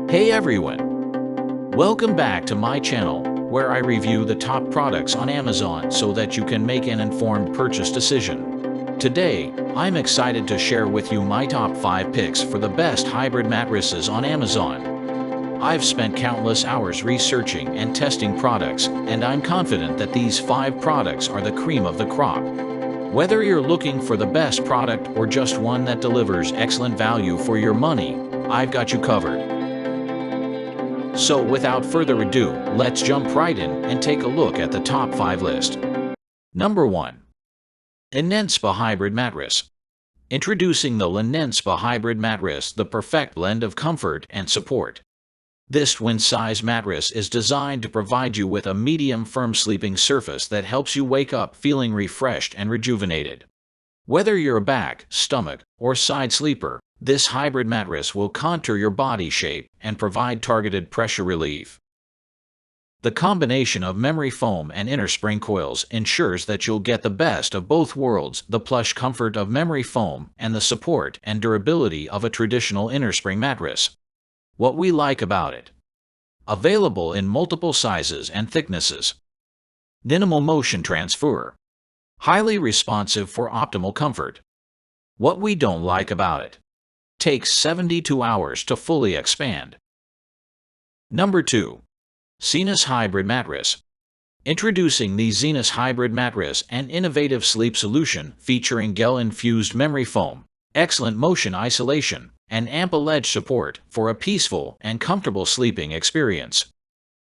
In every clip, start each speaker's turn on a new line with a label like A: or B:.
A: Hey everyone! Welcome back to my channel, where I review the top products on Amazon so that you can make an informed purchase decision. Today, I'm excited to share with you my top 5 picks for the best hybrid mattresses on Amazon. I've spent countless hours researching and testing products, and I'm confident that these 5 products are the cream of the crop. Whether you're looking for the best product or just one that delivers excellent value for your money, I've got you covered. So without further ado, let's jump right in and take a look at the top 5 list. Number 1. Innerspring Hybrid Mattress. Introducing the Innerspring Hybrid Mattress, the perfect blend of comfort and support. This twin-size mattress is designed to provide you with a medium firm sleeping surface that helps you wake up feeling refreshed and rejuvenated. Whether you're a back, stomach, or side sleeper, this hybrid mattress will contour your body shape and provide targeted pressure relief. The combination of memory foam and innerspring coils ensures that you'll get the best of both worlds: the plush comfort of memory foam and the support and durability of a traditional innerspring mattress. What we like about it: available in multiple sizes and thicknesses. Minimal motion transfer. Highly responsive for optimal comfort. What we don't like about it: takes 72 hours to fully expand. Number 2. Zenus Hybrid Mattress. Introducing the Zenus Hybrid Mattress, an innovative sleep solution featuring gel-infused memory foam, excellent motion isolation, and ample edge support for a peaceful and comfortable sleeping experience.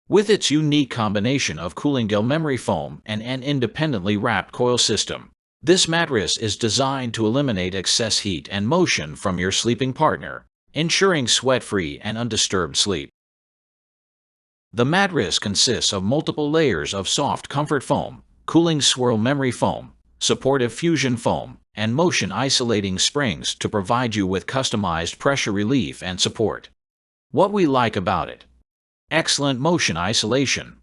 A: With its unique combination of cooling gel memory foam and an independently wrapped coil system, this mattress is designed to eliminate excess heat and motion from your sleeping partner, ensuring sweat-free and undisturbed sleep. The mattress consists of multiple layers of soft comfort foam, cooling swirl memory foam, supportive fusion foam, and motion-isolating springs to provide you with customized pressure relief and support. What we like about it: excellent motion isolation.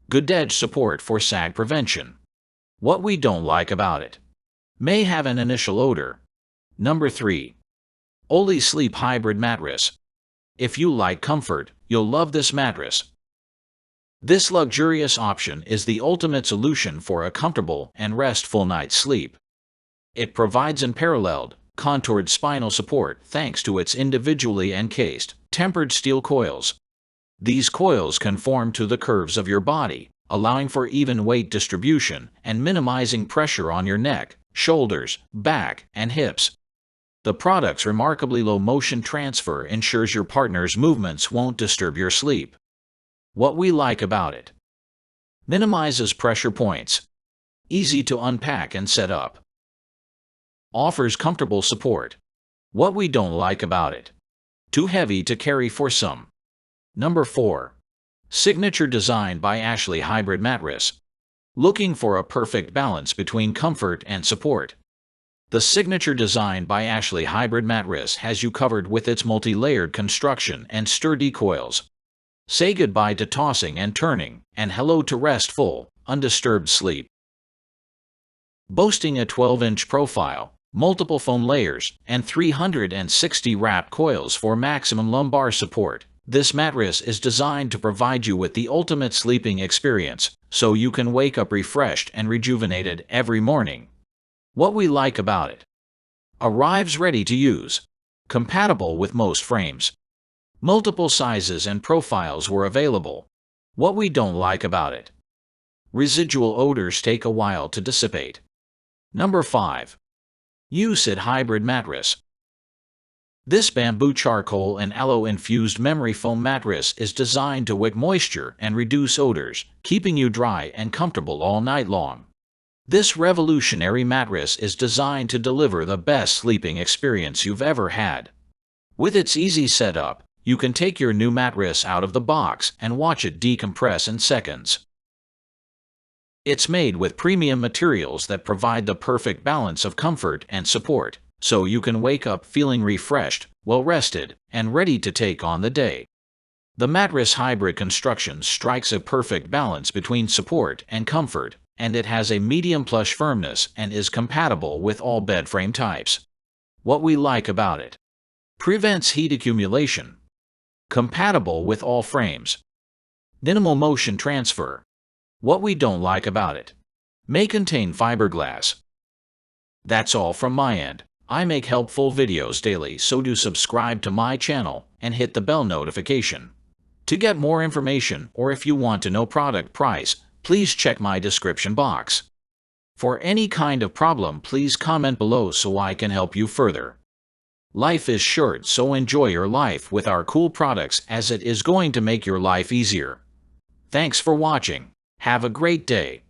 A: Good edge support for sag prevention. What we don't like about it: may have an initial odor. Number 3. Oli Sleep Hybrid Mattress. If you like comfort, you'll love this mattress. This luxurious option is the ultimate solution for a comfortable and restful night's sleep. It provides unparalleled, contoured spinal support thanks to its individually encased, tempered steel coils. These coils conform to the curves of your body, allowing for even weight distribution and minimizing pressure on your neck, shoulders, back, and hips. The product's remarkably low motion transfer ensures your partner's movements won't disturb your sleep. What we like about it: minimizes pressure points. Easy to unpack and set up. Offers comfortable support. What we don't like about it: too heavy to carry for some. Number 4. Signature Design by Ashley Hybrid Mattress. Looking for a perfect balance between comfort and support? The Signature Design by Ashley Hybrid Mattress has you covered with its multi-layered construction and sturdy coils. Say goodbye to tossing and turning, and hello to restful, undisturbed sleep. Boasting a 12-inch profile, multiple foam layers, and 360 wrapped coils for maximum lumbar support, this mattress is designed to provide you with the ultimate sleeping experience, so you can wake up refreshed and rejuvenated every morning. What we like about it: arrives ready to use. Compatible with most frames. Multiple sizes and profiles were available. What we don't like about it: residual odors take a while to dissipate. Number 5. USID Hybrid Mattress. This bamboo charcoal and aloe-infused memory foam mattress is designed to wick moisture and reduce odors, keeping you dry and comfortable all night long. This revolutionary mattress is designed to deliver the best sleeping experience you've ever had. With its easy setup, you can take your new mattress out of the box and watch it decompress in seconds. It's made with premium materials that provide the perfect balance of comfort and support, so you can wake up feeling refreshed, well-rested, and ready to take on the day. The mattress hybrid construction strikes a perfect balance between support and comfort, and it has a medium plush firmness and is compatible with all bed frame types. What we like about it: prevents heat accumulation. Compatible with all frames. Minimal motion transfer. What we don't like about it. May contain fiberglass. That's all from my end. I make helpful videos daily, so do subscribe to my channel and hit the bell notification. To get more information, or if you want to know product price, please check my description box. For any kind of problem, please comment below so I can help you further. Life is short, so enjoy your life with our cool products, as it is going to make your life easier. Thanks for watching. Have a great day.